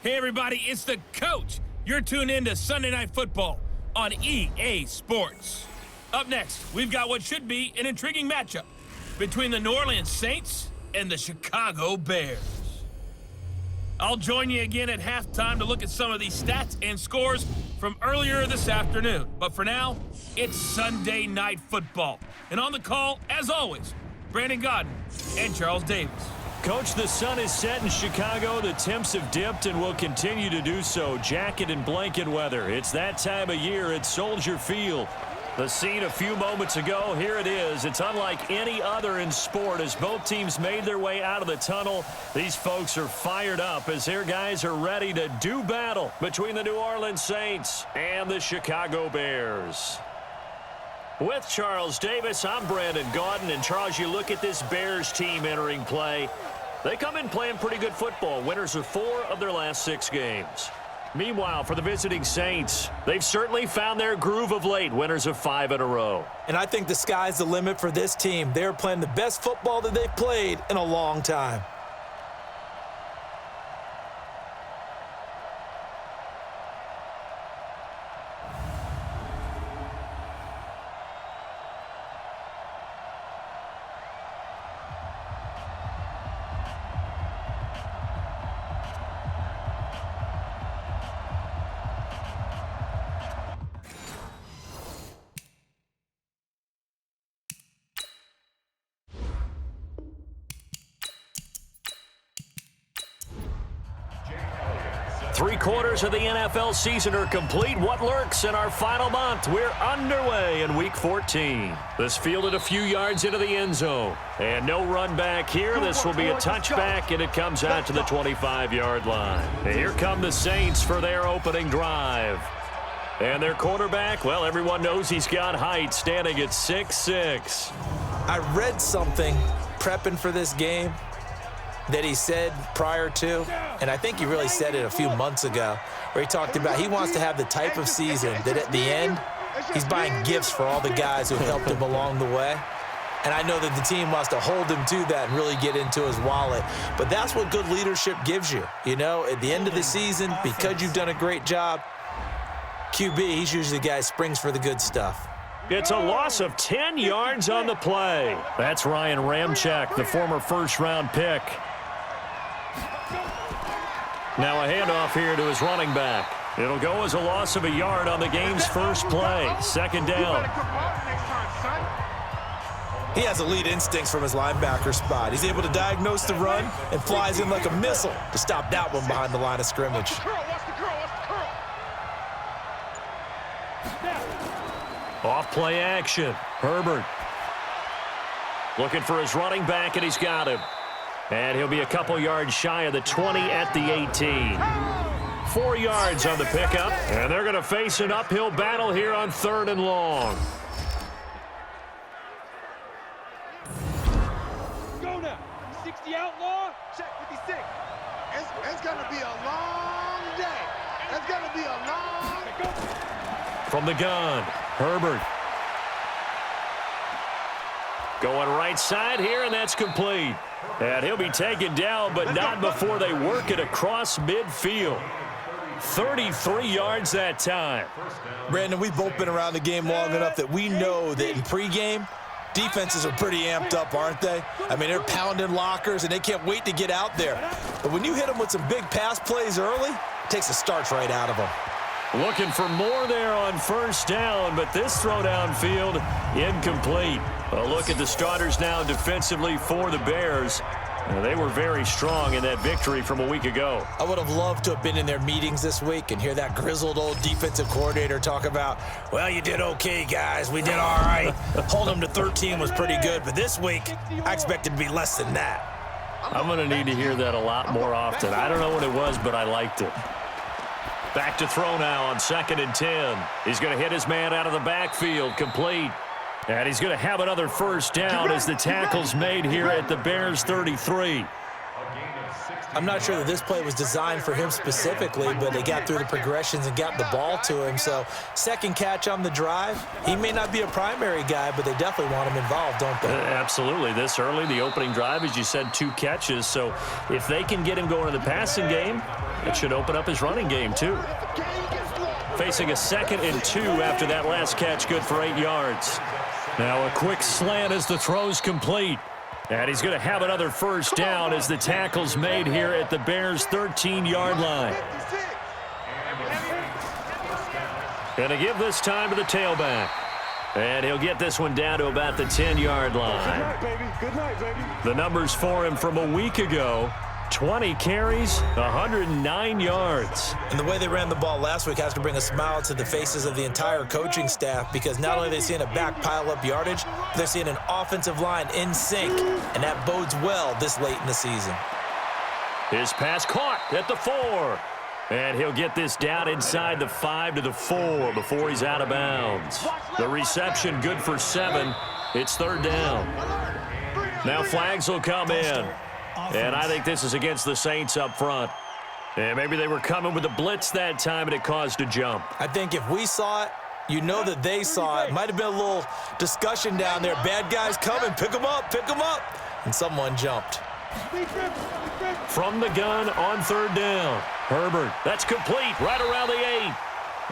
Hey everybody, it's the coach. You're tuned in to Sunday Night Football on EA Sports. Up next, we've got what should be an intriguing matchup between the New Orleans Saints and the Chicago Bears. I'll join you again at halftime to look at some of these stats and scores from earlier this afternoon. But for now, it's Sunday Night Football. And on the call, as always, Brandon Gaudin and Charles Davis. Coach, the sun is set in Chicago. The temps have dipped and will continue to do so. Jacket and blanket weather. It's that time of year at Soldier Field. The scene a few moments ago, here it is. It's unlike any other in sport as both teams made their way out of the tunnel. These folks are fired up as their guys are ready to do battle between the New Orleans Saints and the Chicago Bears. With Charles Davis, I'm Brandon Gaudin. And Charles, you look at this Bears team entering play. They come in playing pretty good football. Winners of 4 of their last 6 games. Meanwhile, for the visiting Saints, they've certainly found their groove of late. Winners of 5 in a row. And I think the sky's the limit for this team. They're playing the best football that they've played in a long time. Three-quarters of the NFL season are complete. What lurks in our final month? We're underway in Week 14. This fielded a few yards into the end zone. And no run back here. This will be a touchback, and it comes out to the 25-yard line. And here come the Saints for their opening drive. And their quarterback, well, everyone knows he's got height, standing at 6'6". I read something prepping for this game that he said prior to, and I think he really said it a few months ago, where he talked about he wants to have the type of season that at the end, he's buying gifts for all the guys who helped him along the way. And I know that the team wants to hold him to that and really get into his wallet. But that's what good leadership gives you. You know, at the end of the season, because you've done a great job, QB, he's usually the guy who springs for the good stuff. It's a loss of 10 yards on the play. That's Ryan Ramczyk, the former first-round pick. Now a handoff here to his running back. It'll go as a loss of a yard on the game's first play. Second down. He has elite instincts from his linebacker spot. He's able to diagnose the run and flies in like a missile to stop that one behind the line of scrimmage. Off play action. Herbert looking for his running back, and he's got him. And he'll be a couple yards shy of the 20 at the 18. 4 yards on the pickup, and they're going to face an uphill battle here on 3rd and long. Go now. 60 outlaw. Check 56. It's going to be a long day. It's going to be a long. From the gun, Herbert. Going right side here, and that's complete. And he'll be taken down, but not before they work it across midfield. 33 yards that time. Brandon, we've both been around the game long enough that we know that in pregame, defenses are pretty amped up, aren't they? I mean, they're pounding lockers, and they can't wait to get out there. But when you hit them with some big pass plays early, it takes the starch right out of them. Looking for more there on first down, but this throw downfield incomplete. A look at the starters now defensively for the Bears. They were very strong in that victory from a week ago. I would have loved to have been in their meetings this week and hear that grizzled old defensive coordinator talk about, well, you did okay, guys. We did all right. Holding them to 13 was pretty good, but this week, I expected to be less than that. I'm going to need to hear that a lot more often. I don't know what it was, but I liked it. Back to throw now on 2nd and 10. He's going to hit his man out of the backfield, complete. And he's going to have another first down as the tackle's made here at the Bears 33. I'm not sure that this play was designed for him specifically, but they got through the progressions and got the ball to him. So second catch on the drive. He may not be a primary guy, but they definitely want him involved, don't they? Absolutely. This early, the opening drive, as you said, 2 catches. So if they can get him going in the passing game, That should open up his running game, too. Facing a 2nd and 2 after that last catch, good for 8 yards. Now a quick slant as the throw's complete. And he's going to have another first down as the tackle's made here at the Bears' 13-yard line. Going to give this time to the tailback. And he'll get this one down to about the 10-yard line. Good night, baby. Good night, baby. The numbers for him from a week ago: 20 carries, 109 yards. And the way they ran the ball last week has to bring a smile to the faces of the entire coaching staff, because not only are they seeing a back pile up yardage, but they're seeing an offensive line in sync, and that bodes well this late in the season. His pass caught at the 4. And he'll get this down inside the 5 to the 4 before he's out of bounds. The reception good for 7. It's 3rd down. Now flags will come in. And I think this is against the Saints up front. And maybe they were coming with a blitz that time and it caused a jump. I think if we saw it, you know that they saw it. Might have been a little discussion down there. Bad guys coming, pick them up, pick them up. And someone jumped. From the gun on 3rd down. Herbert, that's complete right around the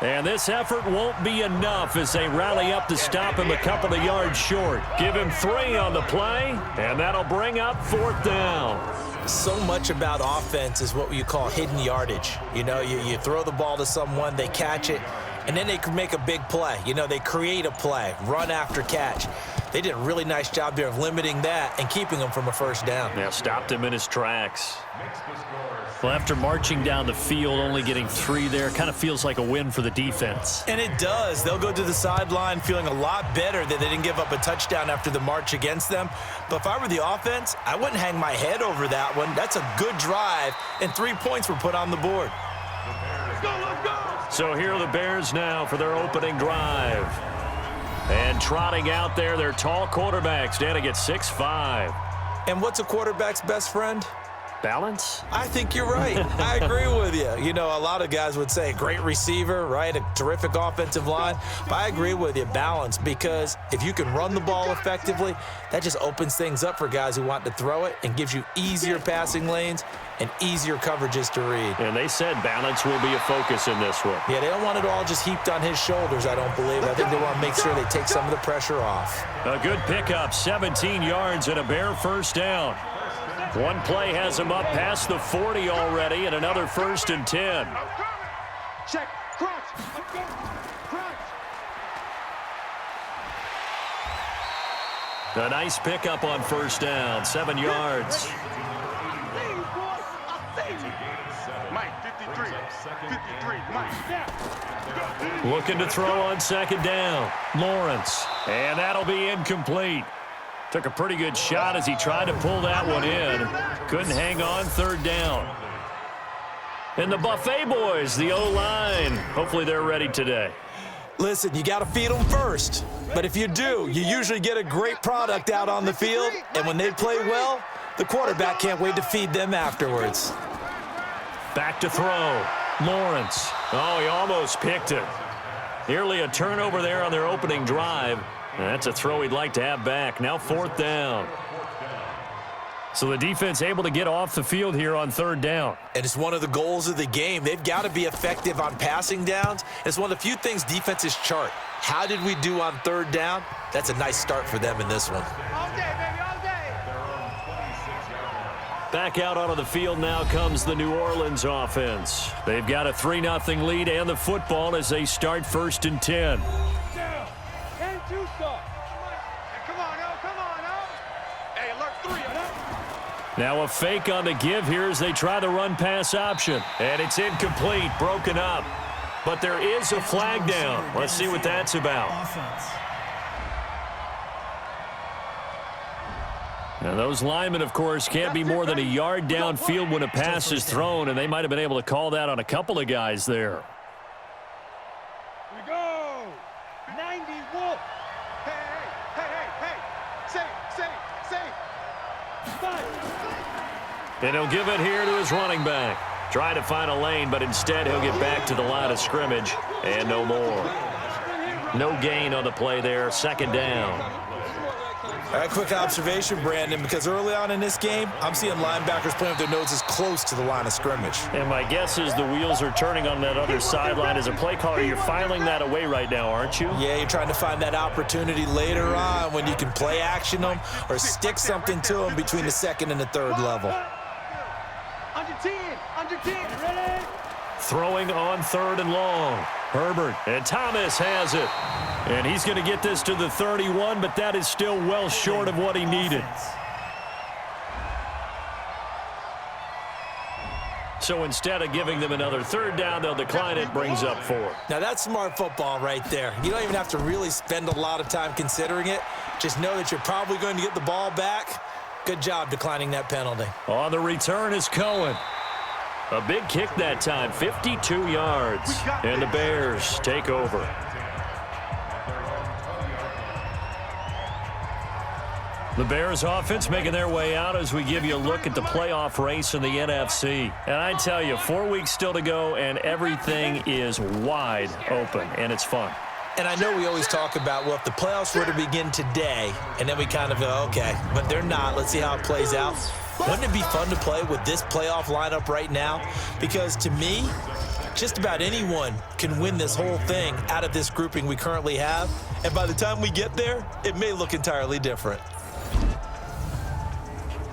8. And this effort won't be enough as they rally up to stop him a couple of yards short. Give him 3 on the play, and that'll bring up 4th down. So much about offense is what you call hidden yardage. You know, you throw the ball to someone, they catch it, and then they can make a big play. You know, they create a play, run after catch. They did a really nice job there of limiting that and keeping him from a first down. Yeah, stopped him in his tracks. Well, after marching down the field, only getting 3 there, kind of feels like a win for the defense. And it does. They'll go to the sideline feeling a lot better that they didn't give up a touchdown after the march against them. But if I were the offense, I wouldn't hang my head over that one. That's a good drive, and 3 points were put on the board. Let's go, let's go. So here are the Bears now for their opening drive. And trotting out there, their tall quarterback standing at 6'5". And what's a quarterback's best friend? Balance? I think you're right. I agree with you. You know, a lot of guys would say great receiver, right? A terrific offensive line. But I agree with you, balance, because if you can run the ball effectively, that just opens things up for guys who want to throw it and gives you easier passing lanes and easier coverages to read. And they said balance will be a focus in this one. Yeah, they don't want it all just heaped on his shoulders, I don't believe. I think they want to make sure they take some of the pressure off. A good pickup, 17 yards and a Bear first down. One play has him up past the 40 already, and another 1st and 10. Check, crunch, crunch. A nice pickup on first down, 7 yards. Mike, 53, Mike. Looking to throw on 2nd down. Lawrence, and that'll be incomplete. Took a pretty good shot as he tried to pull that one in. Couldn't hang on, 3rd down. And the Buffet boys, the O-line, hopefully they're ready today. Listen, you got to feed them first. But if you do, you usually get a great product out on the field. And when they play well, the quarterback can't wait to feed them afterwards. Back to throw. Lawrence. Oh, he almost picked it. Nearly a turnover there on their opening drive. That's a throw he'd like to have back. Now 4th down. So the defense able to get off the field here on 3rd down. And it's one of the goals of the game. They've got to be effective on passing downs. It's one of the few things defenses chart. How did we do on 3rd down? That's a nice start for them in this one. All day, baby, all day. Back out onto the field now comes the New Orleans offense. They've got a 3-0 lead and the football as they start 1st and 10. And 2 start. Come on, no, come on, no. Hey, alert 3, Now a fake on the give here as they try the run-pass option. And it's incomplete, broken up. But there is a flag down. Let's see what that's about. Now those linemen, of course, can't be more than a yard downfield when a pass is thrown, and they might have been able to call that on a couple of guys there. We go. 90 Wolf. Hey. Say. And he'll give it here to his running back. Trying to find a lane, but instead he'll get back to the line of scrimmage, and no more. No gain on the play there, 2nd down. All right, quick observation, Brandon, because early on in this game, I'm seeing linebackers playing with their noses close to the line of scrimmage. And my guess is the wheels are turning on that other sideline. As a play caller, you're filing that away right now, aren't you? Yeah, you're trying to find that opportunity later on when you can play action them or stick something to them between the second and the third level. Under 10, ready? Throwing on 3rd and long. Herbert, and Thomas has it. And he's going to get this to the 31, but that is still well short of what he needed. So instead of giving them another 3rd down, they'll decline it, brings up 4. Now, that's smart football right there. You don't even have to really spend a lot of time considering it. Just know that you're probably going to get the ball back. Good job declining that penalty. On the return is Cohen. A big kick that time, 52 yards. And the Bears take over. The Bears offense making their way out as we give you a look at the playoff race in the NFC. And I tell you, 4 weeks still to go, and everything is wide open, and it's fun. And I know we always talk about, well, if the playoffs were to begin today, and then we kind of go, okay, but they're not. Let's see how it plays out. Wouldn't it be fun to play with this playoff lineup right now? Because to me, just about anyone can win this whole thing out of this grouping we currently have. And by the time we get there, it may look entirely different.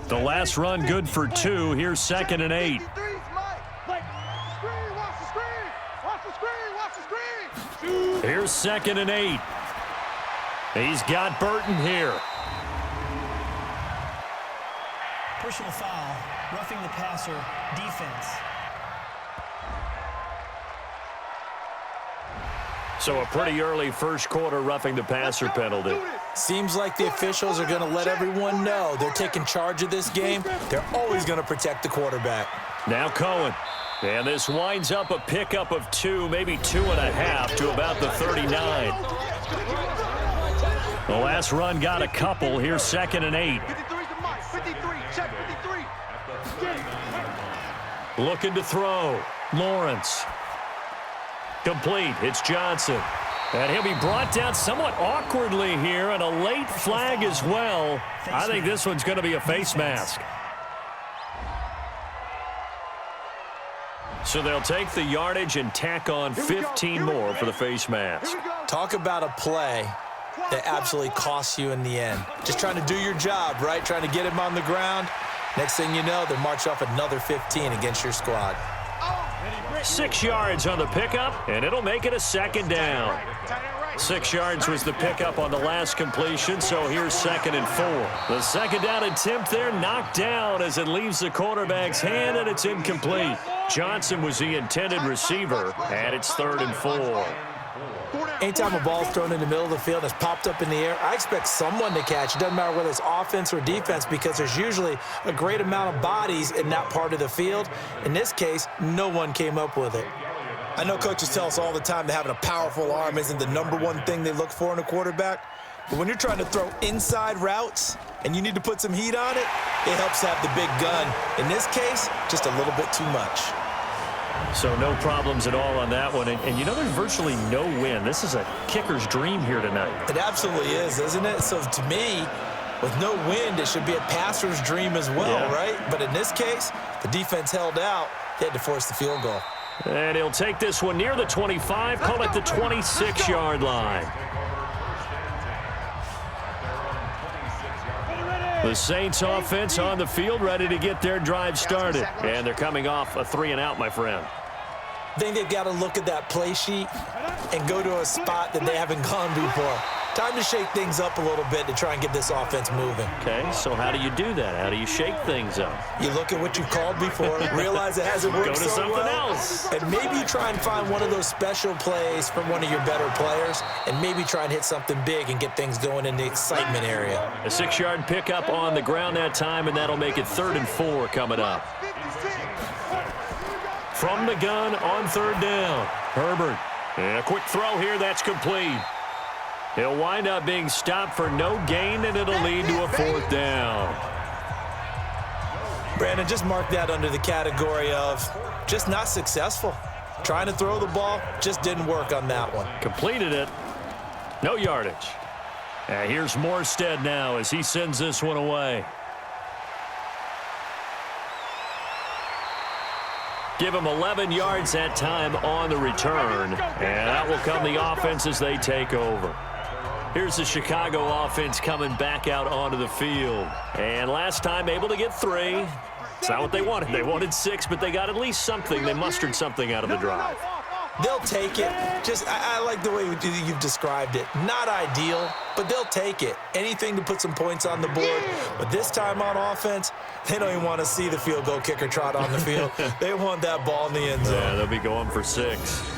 The last run good for 2. Here's 2nd and 8. Here's 2nd and 8. He's got Burton here. Personal foul, roughing the passer, defense. So a pretty early first quarter roughing the passer penalty. Seems like the officials are going to let everyone know they're taking charge of this game. They're always going to protect the quarterback. Now Cohen. And this winds up a pickup of 2, maybe 2.5 to about the 39. The last run got a couple. Here's 2nd and 8. Looking to throw. Lawrence. Complete. It's Johnson. And he'll be brought down somewhat awkwardly here, and a late flag as well. I think this one's going to be a face mask. So they'll take the yardage and tack on 15 more for the face mask. Talk about a play that absolutely costs you in the end. Just trying to do your job, right? Trying to get him on the ground. Next thing you know, they march off another 15 against your squad. 6 yards on the pickup, and it'll make it a 2nd down. 6 yards was the pickup on the last completion, so here's 2nd and 4. The 2nd down attempt there knocked down as it leaves the quarterback's hand, and it's incomplete. Johnson was the intended receiver, and it's 3rd and 4. Anytime a ball's thrown in the middle of the field and it's popped up in the air, I expect someone to catch. It doesn't matter whether it's offense or defense, because there's usually a great amount of bodies in that part of the field. In this case, no one came up with it. I know coaches tell us all the time that having a powerful arm isn't the #1 thing they look for in a quarterback. But when you're trying to throw inside routes and you need to put some heat on it, it helps to have the big gun. In this case, just a little bit too much. So no problems at all on that one. And you know, there's virtually no wind. This is a kicker's dream here tonight. It absolutely is, isn't it? So to me, with no wind, it should be a passer's dream as well, right? But in this case, the defense held out. They had to force the field goal. And he'll take this one near the 25, call it the 26-yard line. The Saints offense on the field, ready to get their drive started. And they're coming off a 3-and-out, my friend. I think they've got to look at that play sheet and go to a spot that they haven't gone before. Time to shake things up a little bit to try and get this offense moving. Okay, so how do you do that? How do you shake things up? You look at what you called before, realize it hasn't worked Go to so something well, else. and maybe you try and find one of those special plays from one of your better players, and maybe try and hit something big and get things going in the excitement area. A 6-yard pickup on the ground that time, and that'll make it 3rd and 4 coming up. From the gun on 3rd down, Herbert. And a quick throw here, that's complete. He'll wind up being stopped for no gain, and it'll lead to a 4th down. Brandon, just mark that under the category of just not successful. Trying to throw the ball, just didn't work on that one. Completed it. No yardage. Here's Morstead now as he sends this one away. Give him 11 yards that time on the return, and that will come the offense as they take over. Here's the Chicago offense coming back out onto the field. And last time able to get 3. It's not what they wanted. They wanted 6, but they got at least something. They mustered something out of the drive. They'll take it. I like the way you've described it. Not ideal, but they'll take it. Anything to put some points on the board. But this time on offense, they don't even want to see the field goal kicker trot on the field. They want that ball in the end zone. Yeah, they'll be going for 6.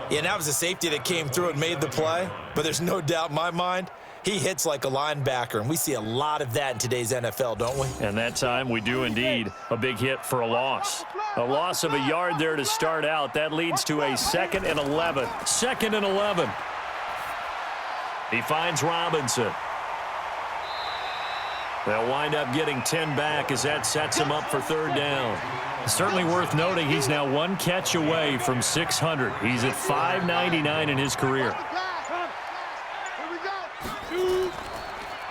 Yeah, and that was a safety that came through and made the play. But there's no doubt in my mind, he hits like a linebacker, and we see a lot of that in today's NFL, don't we? And that time we do indeed. A big hit for a loss. A loss of a yard there to start out. That leads to a 2nd and 11. 2nd and 11. He finds Robinson. They'll wind up getting 10 back as that sets him up for 3rd down. Certainly worth noting he's now 1 catch away from 600. He's at 599 in his career.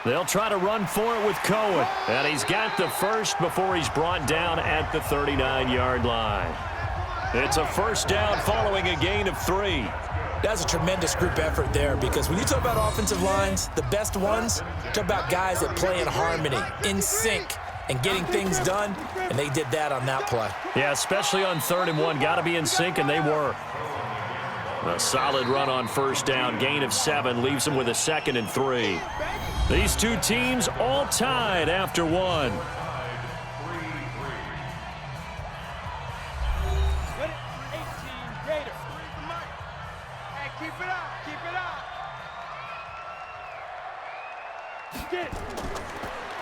They'll try to run for it with Cohen. And he's got the first before he's brought down at the 39-yard line. It's a 1st down following a gain of 3. That's a tremendous group effort there, because when you talk about offensive lines, the best ones, talk about guys that play in harmony, in sync, and getting things done, and they did that on that play. Yeah, especially on 3rd and 1. Got to be in sync, and they were. A solid run on 1st down. Gain of 7 leaves them with a 2nd and 3. These two teams all tied after 1. Keep it up, keep it up.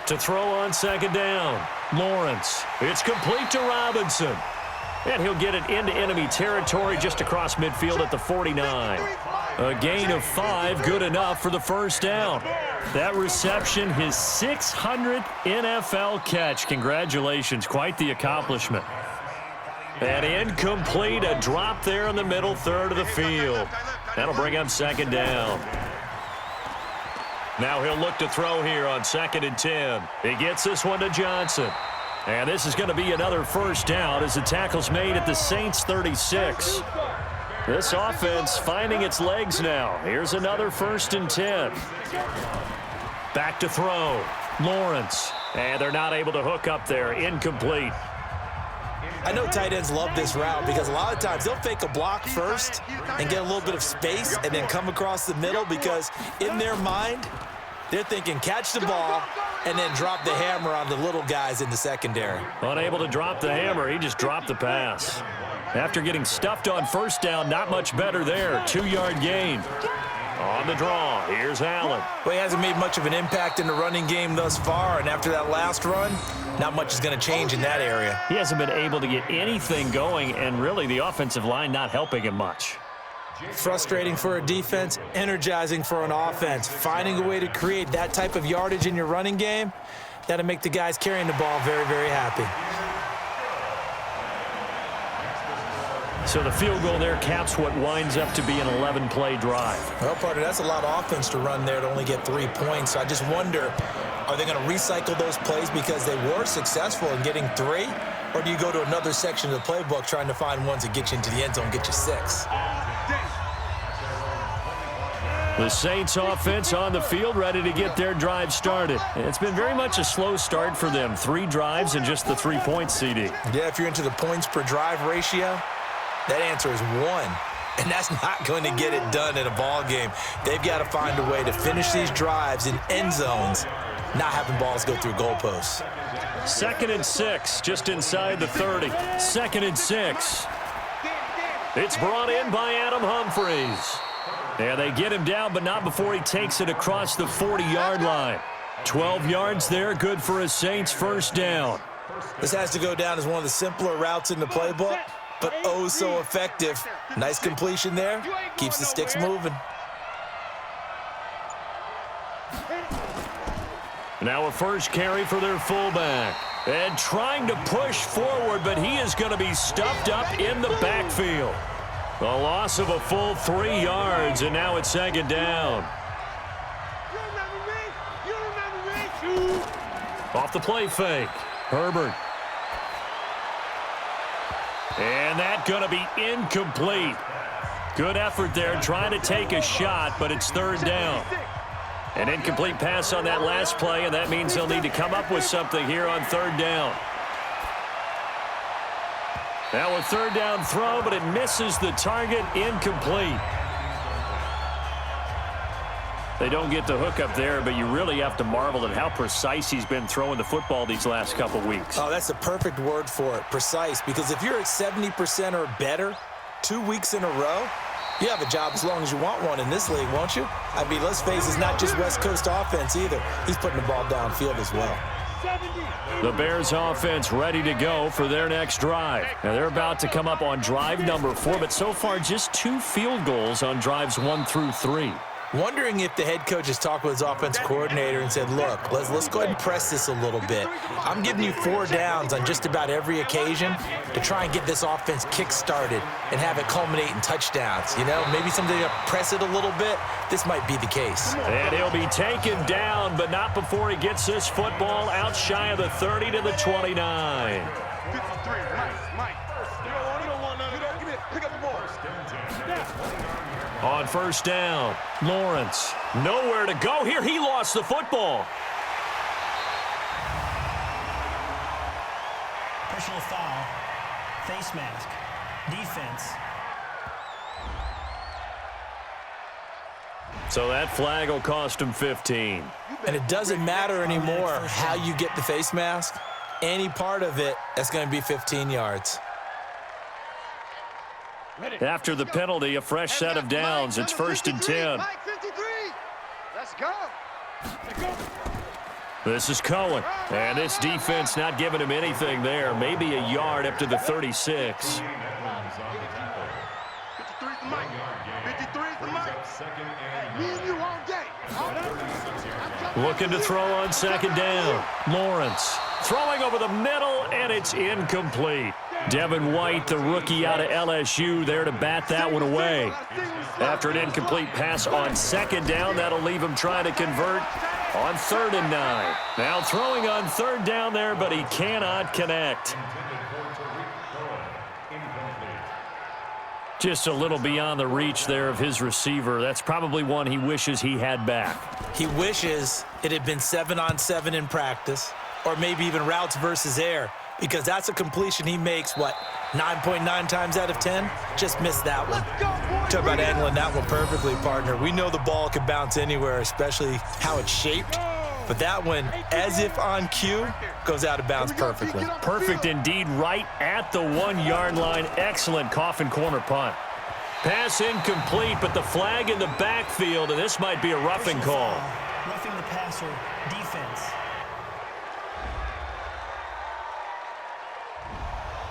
To throw on 2nd down, Lawrence. It's complete to Robinson. And he'll get it into enemy territory just across midfield at the 49. A gain of 5, good enough for the 1st down. That reception, his 600th NFL catch. Congratulations, quite the accomplishment. And incomplete, a drop there in the middle 3rd of the field. That'll bring up 2nd down. Now he'll look to throw here on 2nd and 10. He gets this one to Johnson. And this is going to be another 1st down as the tackle's made at the Saints 36. This offense finding its legs now. Here's another 1st and 10. Back to throw. Lawrence. And they're not able to hook up there. Incomplete. I know tight ends love this route because a lot of times they'll fake a block first and get a little bit of space and then come across the middle, because in their mind, they're thinking catch the ball and then drop the hammer on the little guys in the secondary. Unable to drop the hammer, he just dropped the pass. After getting stuffed on 1st down, not much better there. 2-yard gain. On the draw, here's Allen. Well, he hasn't made much of an impact in the running game thus far, and after that last run, not much is going to change in that area. He hasn't been able to get anything going, and really the offensive line not helping him much. Frustrating for a defense, energizing for an offense. Finding a way to create that type of yardage in your running game, that'll make the guys carrying the ball very, very happy. So the field goal there caps what winds up to be an 11-play drive. Well, partner, that's a lot of offense to run there to only get 3 points. So I just wonder, are they going to recycle those plays because they were successful in getting 3? Or do you go to another section of the playbook trying to find ones that get you into the end zone and get you 6? The Saints offense on the field ready to get their drive started. It's been very much a slow start for them. 3 drives and just the 3 points, CD. Yeah, if you're into the points per drive ratio, that answer is 1. And that's not going to get it done in a ball game. They've got to find a way to finish these drives in end zones, not having balls go through goalposts. 2nd and 6, just inside the 30. 2nd and 6. It's brought in by Adam Humphries. Yeah, they get him down, but not before he takes it across the 40-yard line. 12 yards there, good for a Saints 1st down. This has to go down as one of the simpler routes in the playbook, but oh so effective. Nice completion there. Keeps the sticks moving. Now a first carry for their fullback. And trying to push forward, but he is going to be stuffed up in the backfield. A loss of a full 3 yards, and now it's 2nd down. Off the play fake. Herbert. And that going to be incomplete. Good effort there trying to take a shot, but it's third down. An incomplete pass on that last play, and that means they'll need to come up with something here on third down. Now a third down throw, but it misses the target, incomplete. They don't get the hook up there, but you really have to marvel at how precise he's been throwing the football these last couple weeks. Oh, that's the perfect word for it, precise, because if you're at 70% or better 2 weeks in a row, you have a job as long as you want one in this league, won't you? I mean, let's face it, it's not just West Coast offense either. He's putting the ball downfield as well. The Bears offense ready to go for their next drive. Now they're about to come up on drive number 4, but so far just 2 field goals on drives 1 through 3. Wondering if the head coach has talked with his offense coordinator and said, look, let's go ahead and press this a little bit. I'm giving you 4 downs on just about every occasion to try and get this offense kick-started and have it culminate in touchdowns. You know, maybe something to press it a little bit. This might be the case. And he'll be taken down, but not before he gets this football out shy of the 30 to the 29. 53, Mike. You don't want none. Give it. Pick up the ball. On first down, Lawrence. Nowhere to go here. He lost the football. Personal foul. Face mask. Defense. So that flag will cost him 15. And it doesn't matter anymore how you get the face mask. Any part of it, that's going to be 15 yards. After the penalty, a fresh set of downs. It's first and 10. Mike 53. Let's go. This is Cohen. And this defense not giving him anything there. Maybe a yard up to the 36. 53's the Mike. 53's the Mike. Me and you all day. Looking to throw on second down. Lawrence throwing over the middle, and it's incomplete. Devin White, the rookie out of LSU, there to bat that one away. After an incomplete pass on second down, that'll leave him trying to convert on 3rd and 9. Now throwing on third down there, but he cannot connect. Just a little beyond the reach there of his receiver. That's probably one he wishes he had back. He wishes it had been 7-on-7 in practice, or maybe even routes versus air, because that's a completion he makes, 9.9 times out of 10? Just missed that one. Talk about angling that one perfectly, partner. We know the ball can bounce anywhere, especially how it's shaped. But that one, as if on cue, goes out of bounds perfectly. Perfect indeed, right at the 1-yard line. Excellent coffin corner punt. Pass incomplete, but the flag in the backfield, and this might be a roughing call. Roughing the passer. Defense.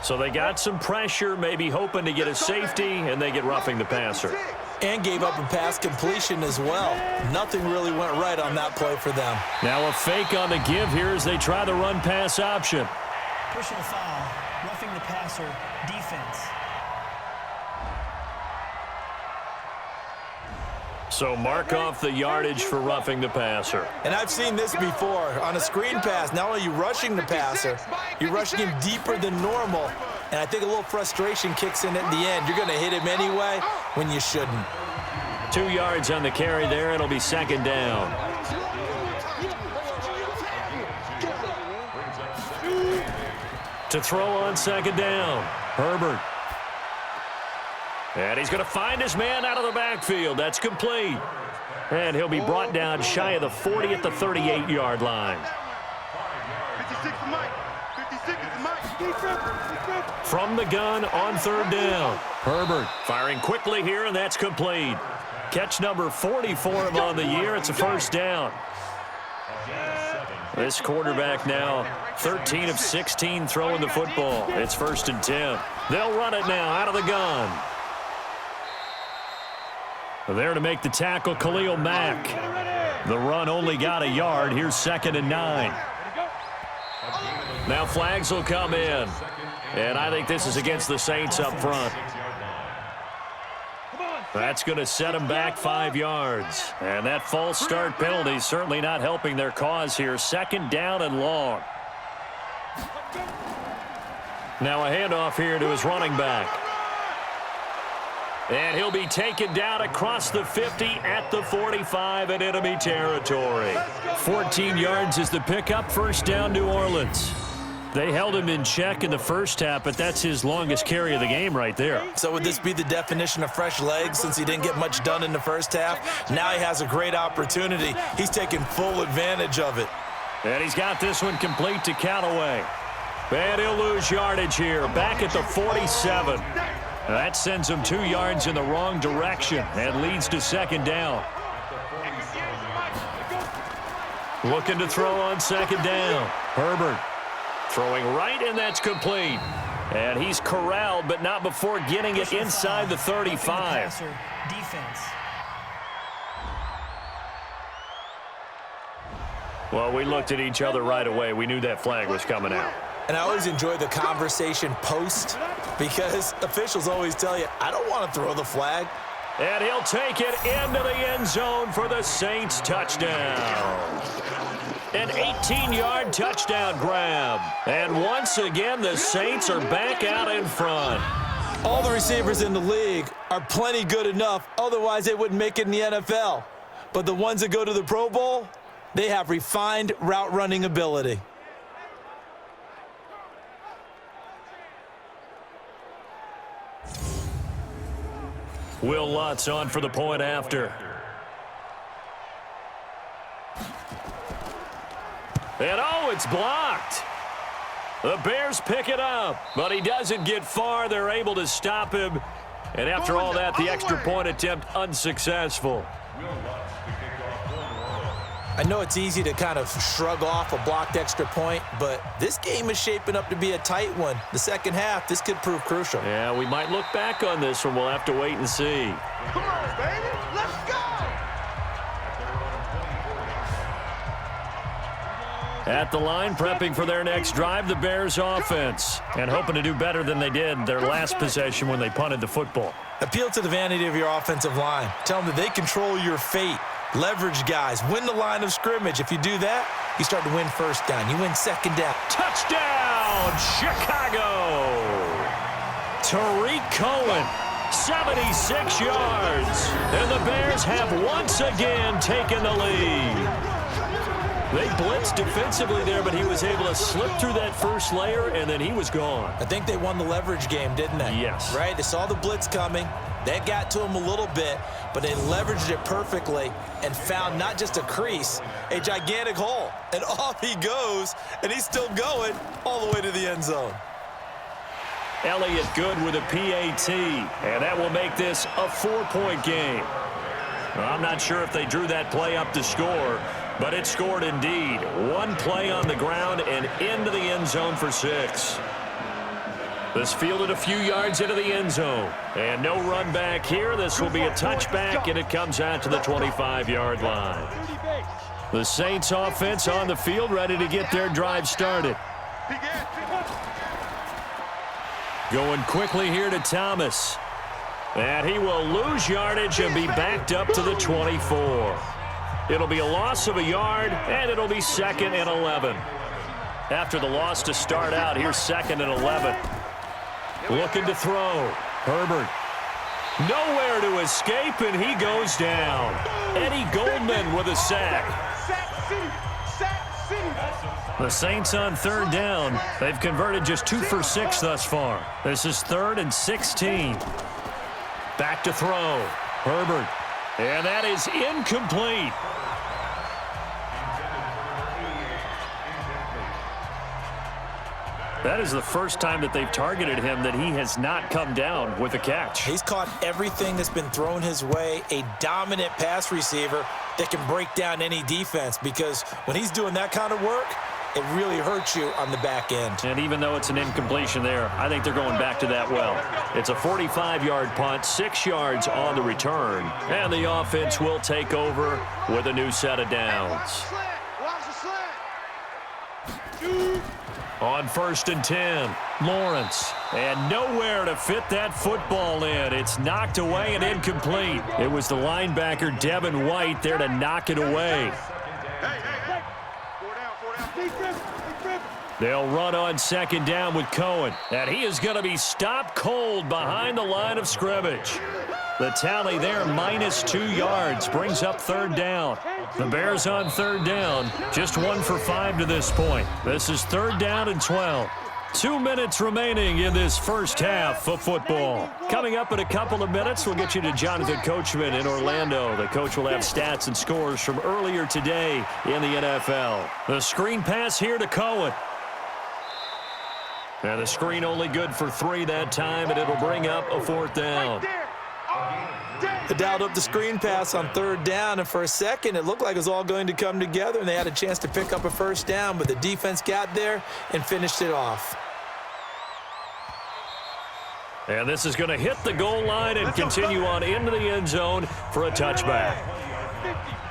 So they got some pressure, maybe hoping to get a safety, and they get roughing the passer. And gave up a pass completion as well. Nothing really went right on that play for them. Now a fake on the give here as they try the run-pass option. Personal foul. Roughing the passer. Defense. So mark off the yardage for roughing the passer. And I've seen this before. On a screen pass, not only are you rushing the passer, you're rushing him deeper than normal. And I think a little frustration kicks in at the end. You're going to hit him anyway when you shouldn't. 2 yards on the carry there. It'll be second down. To throw on second down, Herbert. And he's going to find his man out of the backfield. That's complete. And he'll be brought down shy of the 40 at the 38-yard line. 56 is Mike. 56 is Mike. From the gun on third down. Herbert firing quickly here, and that's complete. Catch number 40 for him on the year. It's a first down. This quarterback now 13 of 16 throwing the football. It's first and 10. They'll run it now out of the gun. There to make the tackle, Khalil Mack. The run only got a yard. Here's second and 9. Now flags will come in. And I think this is against the Saints up front. That's going to set him back 5 yards. And that false start penalty is certainly not helping their cause here. 2nd down and long. Now a handoff here to his running back. And he'll be taken down across the 50 at the 45 in enemy territory. 14 yards is the pickup. 1st down, New Orleans. They held him in check in the first half, but that's his longest carry of the game right there. So would this be the definition of fresh legs since he didn't get much done in the first half? Now he has a great opportunity. He's taking full advantage of it. And he's got this one complete to Callaway. And he'll lose yardage here, back at the 47. That sends him 2 yards in the wrong direction and leads to 2nd down. Looking to throw on 2nd down. Herbert throwing right, and that's complete. And he's corralled, but not before getting it inside the 35. Defense. Well, we looked at each other right away. We knew that flag was coming out. And I always enjoy the conversation post because officials always tell you, I don't want to throw the flag. And he'll take it into the end zone for the Saints touchdown. An 18-yard touchdown grab. And once again, the Saints are back out in front. All the receivers in the league are plenty good enough, otherwise they wouldn't make it in the NFL. But the ones that go to the Pro Bowl, they have refined route running ability. Will Lutz on for the point after. And oh, it's blocked. The Bears pick it up, but he doesn't get far. They're able to stop him. And after all that, the extra point attempt unsuccessful. I know it's easy to kind of shrug off a blocked extra point, but this game is shaping up to be a tight one. The second half, this could prove crucial. Yeah, we might look back on this one. We'll have to wait and see. Come on, baby. Let's go. At the line, prepping for their next drive, the Bears offense, and hoping to do better than they did their last possession when they punted the football. Appeal to the vanity of your offensive line. Tell them that they control your fate. Leverage guys. Win the line of scrimmage. If you do that, you start to win 1st down. You win 2nd down. Touchdown, Chicago! Tariq Cohen, 76 yards. And the Bears have once again taken the lead. They blitzed defensively there, but he was able to slip through that first layer, and then he was gone. I think they won the leverage game, didn't they? Yes. Right? They saw the blitz coming. That got to him a little bit, but they leveraged it perfectly and found not just a crease, a gigantic hole. And off he goes, and he's still going all the way to the end zone. Elliott good with a PAT, and that will make this a 4-point game. I'm not sure if they drew that play up to score, but it scored indeed. One play on the ground and into the end zone for 6. This fielded a few yards into the end zone. And no run back here. This will be a touchback, and it comes out to the 25-yard line. The Saints offense on the field, ready to get their drive started. Going quickly here to Thomas. And he will lose yardage and be backed up to the 24. It'll be a loss of a yard, and it'll be 2nd and 11. After the loss to start out, here's 2nd and 11. Looking to throw. Herbert. Nowhere to escape, and he goes down. Eddie Goldman with a sack. The Saints on 3rd down. They've converted just 2 for 6 thus far. This is 3rd and 16. Back to throw. Herbert. And that is incomplete. That is the first time that they've targeted him that he has not come down with a catch. He's caught everything that's been thrown his way, a dominant pass receiver that can break down any defense, because when he's doing that kind of work, it really hurts you on the back end. And even though it's an incompletion there, I think they're going back to that well. It's a 45-yard punt, 6 yards on the return, and the offense will take over with a new set of downs. On 1st and 10, Lawrence. And nowhere to fit that football in. It's knocked away and incomplete. It was the linebacker, Devin White, there to knock it away. They'll run on 2nd down with Cohen. And he is going to be stopped cold behind the line of scrimmage. The tally there, -2 yards, brings up 3rd down. The Bears on 3rd down, just 1 for 5 to this point. This is 3rd down and 12. 2 minutes remaining in this first half of football. Coming up in a couple of minutes, we'll get you to Jonathan Coachman in Orlando. The coach will have stats and scores from earlier today in the NFL. The screen pass here to Cohen. And the screen only good for 3 that time, and it'll bring up a 4th down. They dialed up the screen pass on 3rd down, and for a second it looked like it was all going to come together, and they had a chance to pick up a 1st down, but the defense got there and finished it off. And this is going to hit the goal line and continue on into the end zone for a touchback.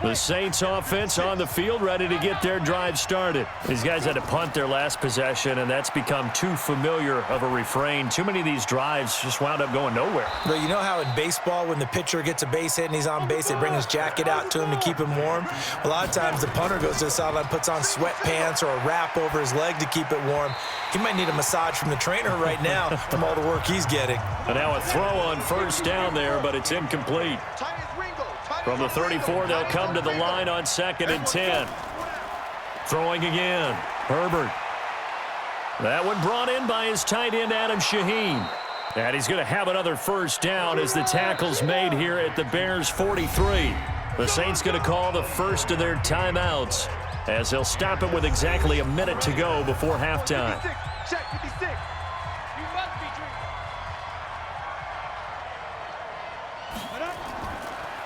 The Saints offense on the field, ready to get their drive started. These guys had to punt their last possession, and that's become too familiar of a refrain. Too many of these drives just wound up going nowhere. But you know how in baseball, when the pitcher gets a base hit and he's on base, they bring his jacket out to him to keep him warm? A lot of times the punter goes to the sideline, puts on sweatpants or a wrap over his leg to keep it warm. He might need a massage from the trainer right now from all the work he's getting. And now a throw on 1st down there, but it's incomplete. From the 34, they'll come to the line on 2nd and 10. Throwing again, Herbert. That one brought in by his tight end, Adam Shaheen. And he's going to have another 1st down as the tackle's made here at the Bears' 43. The Saints going to call the first of their timeouts as they'll stop it with exactly a minute to go before halftime.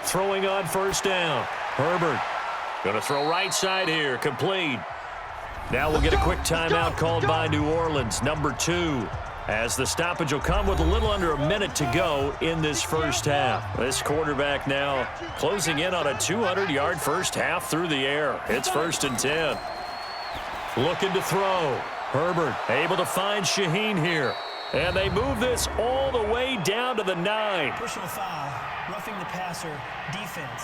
Throwing on 1st down. Herbert going to throw right side here. Complete. Now we'll get a quick timeout called by New Orleans, number 2, as the stoppage will come with a little under a minute to go in this first half. This quarterback now closing in on a 200-yard first half through the air. It's 1st and 10. Looking to throw. Herbert able to find Shaheen here. And they move this all the way down to the 9. Personal foul, roughing the passer, defense.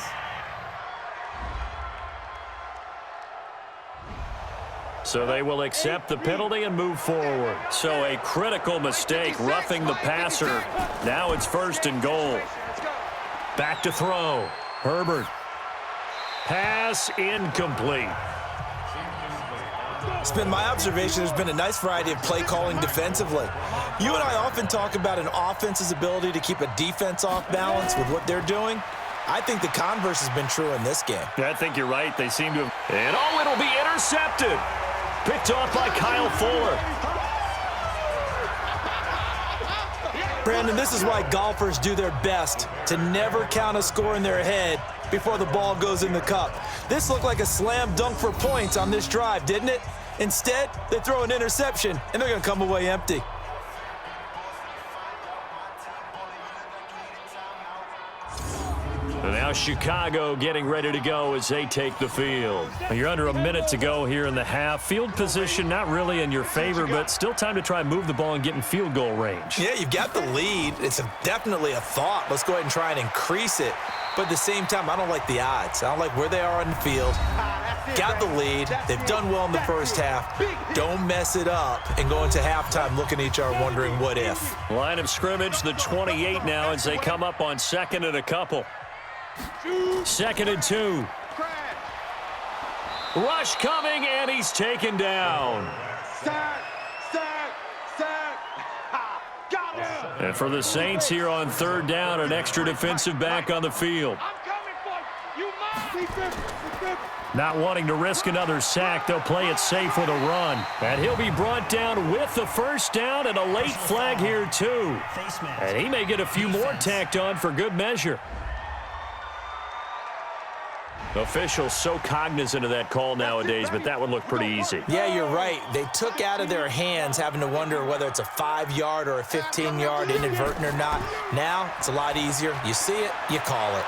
So they will accept the penalty and move forward. So a critical mistake, roughing the passer. Now it's 1st and goal. Back to throw. Herbert. Pass incomplete. It's been my observation there's been a nice variety of play calling defensively. You and I often talk about an offense's ability to keep a defense off balance with what they're doing. I think the converse has been true in this game. I think you're right. They seem to have... And oh, it'll be intercepted. Picked off by Kyle Fuller. Brandon, this is why golfers do their best to never count a score in their head before the ball goes in the cup. This looked like a slam dunk for points on this drive, didn't it? Instead, they throw an interception, and they're going to come away empty. And now Chicago getting ready to go as they take the field. You're under a minute to go here in the half. Field position not really in your favor, but still time to try and move the ball and get in field goal range. Yeah, you've got the lead. It's definitely a thought. Let's go ahead and try and increase it. But at the same time, I don't like the odds. I don't like where they are on the field. Got the lead. They've done well in the first half. Don't mess it up and go into halftime looking at each other wondering what if. Line of scrimmage, the 28 now as they come up on 2nd and a couple. 2nd and 2. Rush coming, and he's taken down. And for the Saints here on 3rd down, an extra defensive back on the field. Not wanting to risk another sack, they'll play it safe with a run. And he'll be brought down with the 1st down and a late flag here too. And he may get a few more tacked on for good measure. Officials so cognizant of that call nowadays, but that would look pretty easy. Yeah, you're right. They took out of their hands having to wonder whether it's a 5-yard or a 15-yard inadvertent or not. Now, it's a lot easier. You see it, you call it.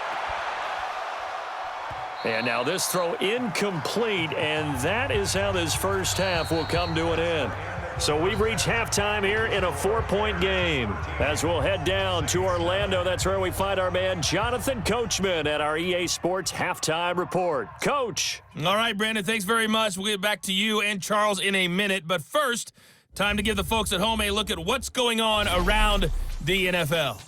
And now this throw incomplete, and that is how this first half will come to an end. So we've reached halftime here in a 4-point game. As we'll head down to Orlando, that's where we find our man Jonathan Coachman at our EA Sports Halftime Report. Coach. All right, Brandon, thanks very much. We'll get back to you and Charles in a minute. But first, time to give the folks at home a look at what's going on around the NFL.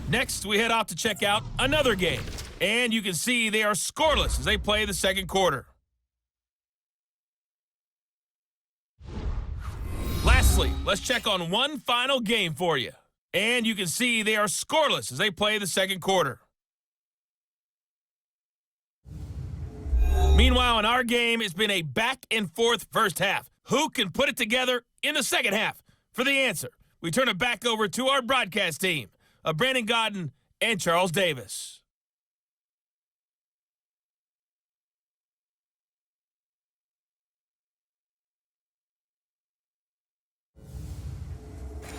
Next, we head off to check out another game. And you can see they are scoreless as they play the second quarter. Lastly, let's check on one final game for you. And you can see they are scoreless as they play the second quarter. Meanwhile, in our game, it's been a back-and-forth first half. Who can put it together in the second half? For the answer, we turn it back over to our broadcast team of Brandon Gaudin and Charles Davis.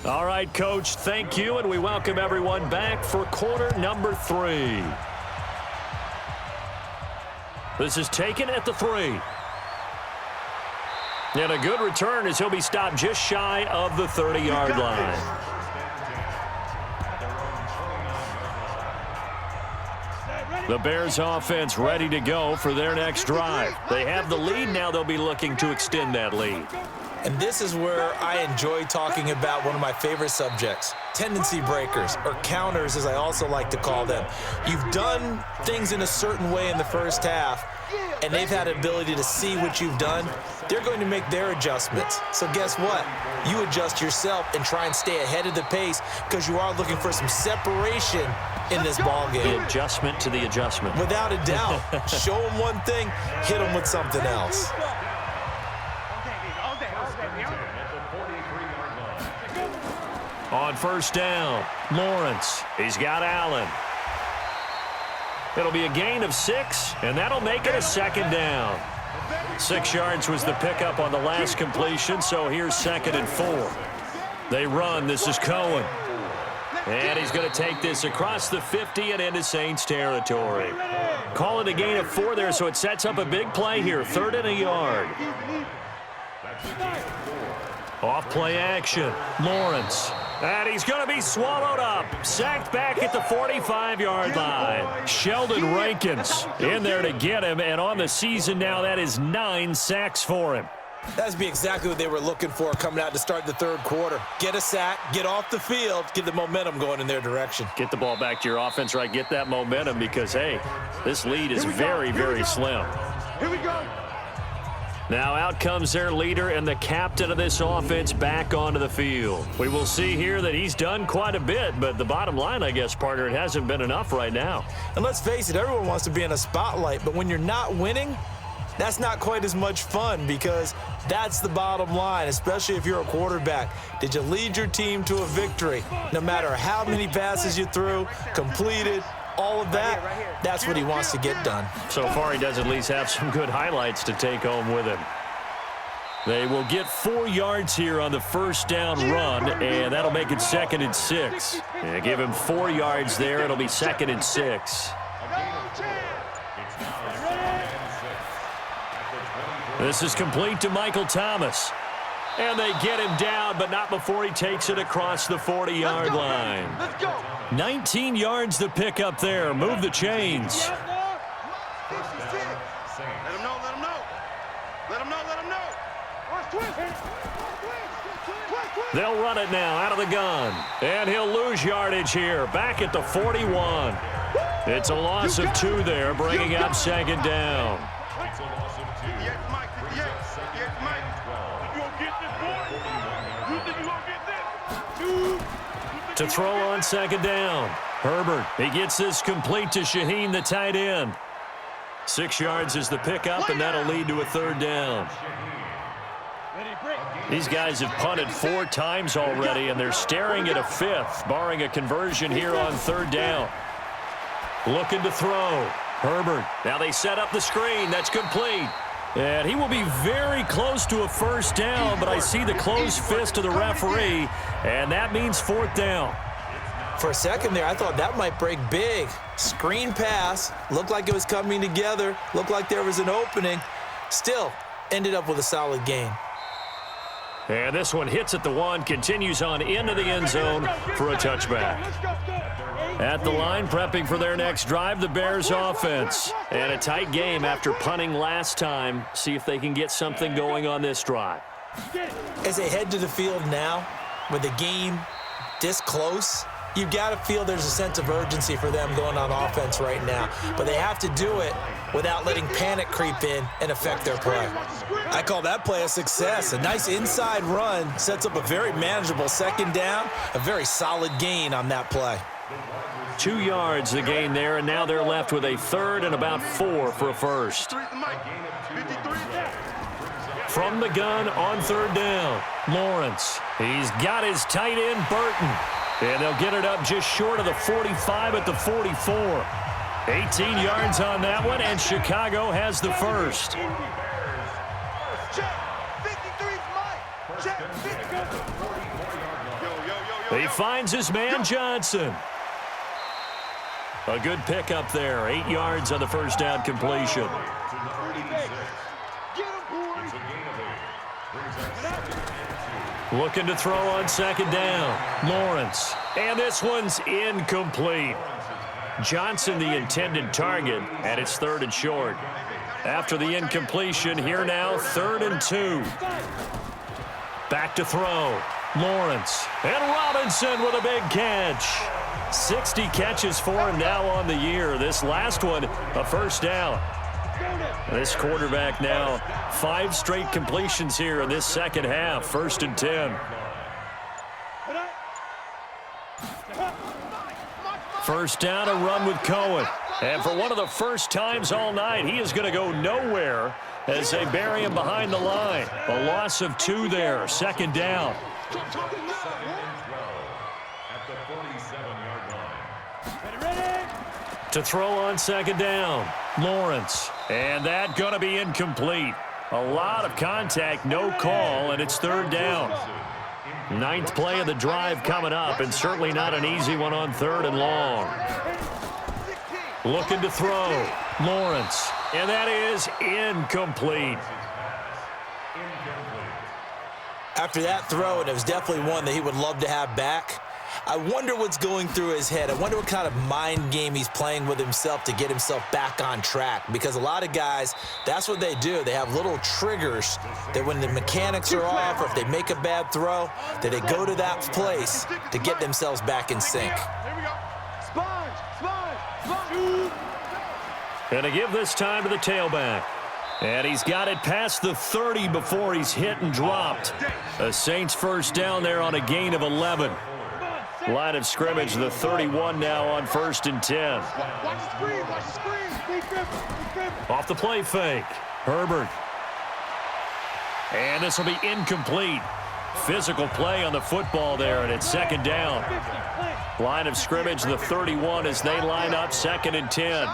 All right, Coach, thank you, and we welcome everyone back for quarter number 3. This is taken at the 3. And a good return as he'll be stopped just shy of the 30-yard line. The Bears offense ready to go for their next drive. They have the lead. Now they'll be looking to extend that lead. And this is where I enjoy talking about one of my favorite subjects, tendency breakers, or counters as I also like to call them. You've done things in a certain way in the first half, and they've had an ability to see what you've done. They're going to make their adjustments. So guess what? You adjust yourself and try and stay ahead of the pace because you are looking for some separation in this ball game. The adjustment to the adjustment. Without a doubt. Show them one thing, hit them with something else. On first down, Lawrence. He's got Allen. It'll be a gain of 6, and that'll make it a second down. 6 yards was the pickup on the last completion, so here's 2nd and 4. They run. This is Cohen. And he's going to take this across the 50 and into Saints territory. Call it a gain of 4 there, so it sets up a big play here. 3rd and a yard. Off play action. Lawrence. And he's going to be swallowed up. Sacked back at the 45-yard line. Sheldon Rankins in there to get him. And on the season now, that is 9 sacks for him. That'd be exactly what they were looking for coming out to start the third quarter. Get a sack, get off the field, get the momentum going in their direction. Get the ball back to your offense, right? Get that momentum because, hey, this lead is very, very slim. Here we go. Now out comes their leader and the captain of this offense back onto the field. We will see here that he's done quite a bit, but the bottom line, I guess, partner, it hasn't been enough right now. And let's face it, everyone wants to be in a spotlight, but when you're not winning, that's not quite as much fun because that's the bottom line, especially if you're a quarterback. Did you lead your team to a victory? No matter how many passes you threw, completed, all of that, that's what he wants to get done. So far, he does at least have some good highlights to take home with him. They will get 4 yards here on the first down run, and that'll make it 2nd and 6. And give him 4 yards there. It'll be 2nd and 6. This is complete to Michael Thomas. And they get him down, but not before he takes it across the 40-yard line. Let's go. 19 yards to pick up there. Move the chains. Let him know, let him know. Let him know, let him know. They'll run it now out of the gun. And he'll lose yardage here. Back at the 41. It's a loss of 2 there, bringing up 2nd down. To throw on 2nd down. Herbert, he gets this complete to Shaheen, the tight end. 6 yards is the pickup, and that'll lead to a 3rd down. These guys have punted 4 times already, and they're staring at a 5th, barring a conversion here on 3rd down. Looking to throw. Herbert. Now they set up the screen. That's complete. And he will be very close to a 1st down, but I see the closed fist of the referee, and that means 4th down. For a second there, I thought that might break big. Screen pass, looked like it was coming together, looked like there was an opening. Still, ended up with a solid gain. And this one hits at the 1, continues on into the end zone for a touchback. At the line, prepping for their next drive, the Bears offense. And a tight game after punting last time. See if they can get something going on this drive. As they head to the field now, with the game this close, you've got to feel there's a sense of urgency for them going on offense right now. But they have to do it without letting panic creep in and affect their play. I call that play a success. A nice inside run sets up a very manageable second down, a very solid gain on that play. 2 yards the gain there, and now they're left with a third and about 4 for a first. From the gun on third down, Lawrence. He's got his tight end, Burton. And they'll get it up just short of the 45 at the 44. 18 yards on that one, and Chicago has the first. He finds his man, Johnson. A good pickup there. 8 yards on the first down completion. Looking to throw on second down. Lawrence. And this one's incomplete. Johnson, the intended target, and it's third and short. After the incompletion, here now, 3rd and 2. Back to throw. Lawrence. And Robinson with a big catch. 60 catches for him now on the year. This last one, a first down. This quarterback now, 5 straight completions here in this second half. 1st and 10. First down, a run with Cohen. And for one of the first times all night, he is going to go nowhere as they bury him behind the line. A loss of 2 there. 2nd down. To throw on second down, Lawrence. And that going to be incomplete. A lot of contact, no call, and it's 3rd down. 9th play of the drive coming up, and certainly not an easy one on 3rd and long. Looking to throw, Lawrence. And that is incomplete. After that throw, and it was definitely one that he would love to have back, I wonder what's going through his head. I wonder what kind of mind game he's playing with himself to get himself back on track. Because a lot of guys, that's what they do. They have little triggers that when the mechanics are off or if they make a bad throw, that they go to that place to get themselves back in sync. Here we go. Sponge. And to give this time to the tailback. And he's got it past the 30 before he's hit and dropped. The Saints first down there on a gain of 11. Line of scrimmage, the 31 now on 1st and 10. Watch the screen. Off the play fake. Herbert. And this will be incomplete. Physical play on the football there, and it's 2nd down. Line of scrimmage, the 31 as they line up 2nd and 10.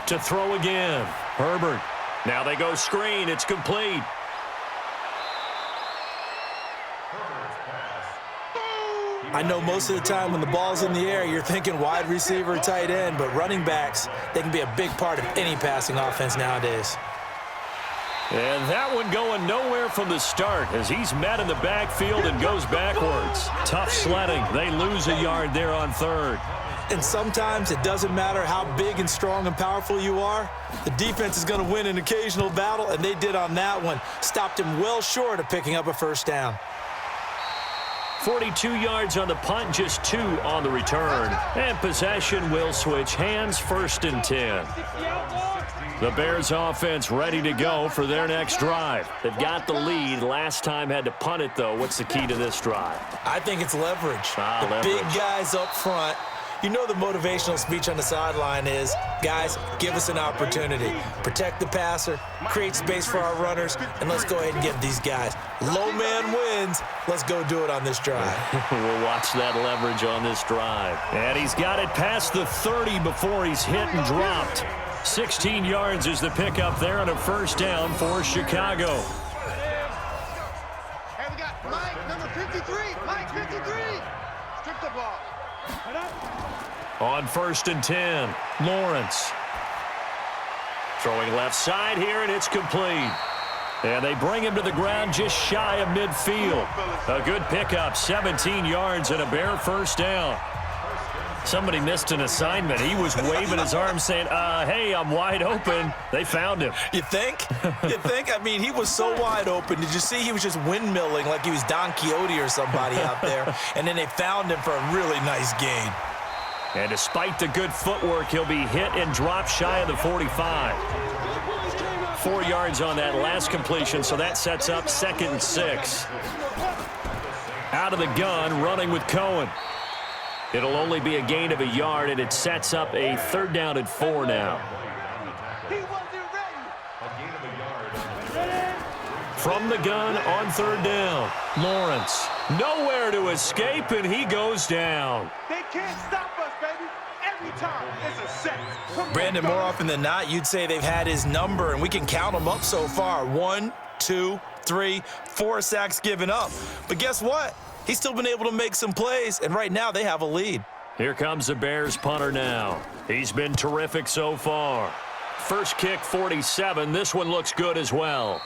To throw again. Herbert. Now they go screen. It's complete. I know most of the time when the ball's in the air, you're thinking wide receiver, tight end, but running backs, they can be a big part of any passing offense nowadays. And that one going nowhere from the start as he's met in the backfield and goes backwards. Tough sledding. They lose a yard there on 3rd. And sometimes it doesn't matter how big and strong and powerful you are. The defense is going to win an occasional battle, and they did on that one. Stopped him well short of picking up a first down. 42 yards on the punt, just 2 on the return. And possession will switch hands, 1st and 10. The Bears offense ready to go for their next drive. They've got the lead. Last time had to punt it, though. What's the key to this drive? I think it's leverage. The big guys up front. You know the motivational speech on the sideline is, guys, give us an opportunity. Protect the passer, create space for our runners, and let's go ahead and get these guys. Low man wins. Let's go do it on this drive. We'll watch that leverage on this drive. And he's got it past the 30 before he's hit and dropped. 16 yards is the pickup there on a first down for Chicago. Hey, we got Mike, number 50. 53, Mike, 53. Strip the ball. On 1st and 10, Lawrence. Throwing left side here, and it's complete. And they bring him to the ground just shy of midfield. A good pickup, 17 yards and a Bear first down. Somebody missed an assignment. He was waving his arms saying, hey, I'm wide open. They found him. You think? You think? I mean, he was so wide open. Did you see he was just windmilling like he was Don Quixote or somebody out there? And then they found him for a really nice gain. And despite the good footwork, he'll be hit and dropped shy of the 45. 4 yards on that last completion, so that sets up 2nd and 6. Out of the gun, running with Cohen. It'll only be a gain of a yard, and it sets up a 3rd down and 4 now. He wasn't ready. From the gun on 3rd down, Lawrence. Nowhere to escape, and he goes down. They can't stop us, baby. Every time it's a set. Brandon, more often than not, you'd say they've had his number, and we can count them up so far. 1, 2, 3, 4 sacks given up. But guess what? He's still been able to make some plays, and right now they have a lead. Here comes the Bears punter now. He's been terrific so far. First kick, 47. This one looks good as well.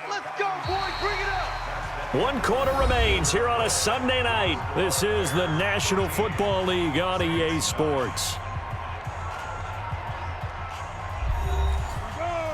Let's go, boys. Bring it up. 1 quarter remains here on a Sunday night. This is the National Football League on EA Sports.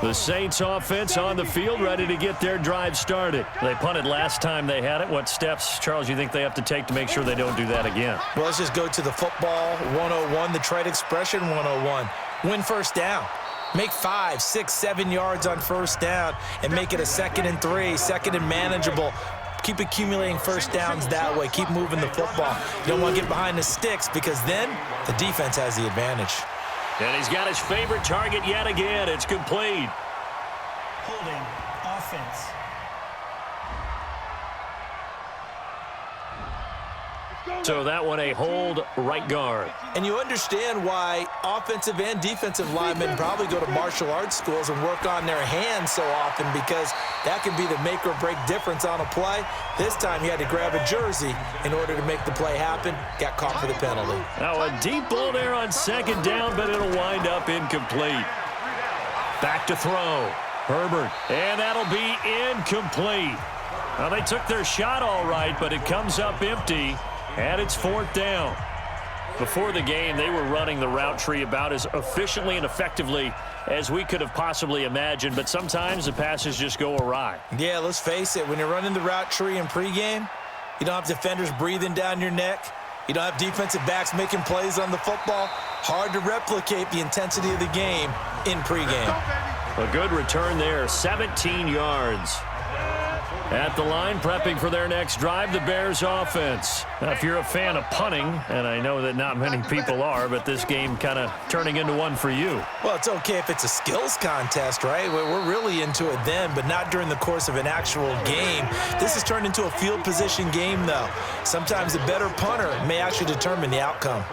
The Saints offense on the field, ready to get their drive started. They punted last time they had it. What steps, Charles, you think they have to take to make sure they don't do that again? Well, let's just go to the football 101, the trade expression 101. Win first down. Make 5, 6, 7 yards on first down and make it a 2nd and 3, 2nd and manageable. Keep accumulating first downs that way. Keep moving the football. You don't want to get behind the sticks because then the defense has the advantage. And he's got his favorite target yet again. It's complete. Holding offense. So that one a hold right guard. And you understand why offensive and defensive linemen probably go to martial arts schools and work on their hands so often, because that can be the make or break difference on a play. This time he had to grab a jersey in order to make the play happen. Got caught for the penalty. Now a deep ball there on 2nd down, but it'll wind up incomplete. Back to throw. Herbert. And that'll be incomplete. Now they took their shot all right, but it comes up empty. And it's 4th down. Before the game, they were running the route tree about as efficiently and effectively as we could have possibly imagined, but sometimes the passes just go awry. Yeah, let's face it. When you're running the route tree in pregame, you don't have defenders breathing down your neck. You don't have defensive backs making plays on the football. Hard to replicate the intensity of the game in pregame. A good return there, 17 yards. At the line, prepping for their next drive, the Bears offense. Now, if you're a fan of punting, and I know that not many people are, but this game kind of turning into one for you. Well, it's okay if it's a skills contest, right? We're really into it then, but not during the course of an actual game. This has turned into a field position game, though. Sometimes a better punter may actually determine the outcome.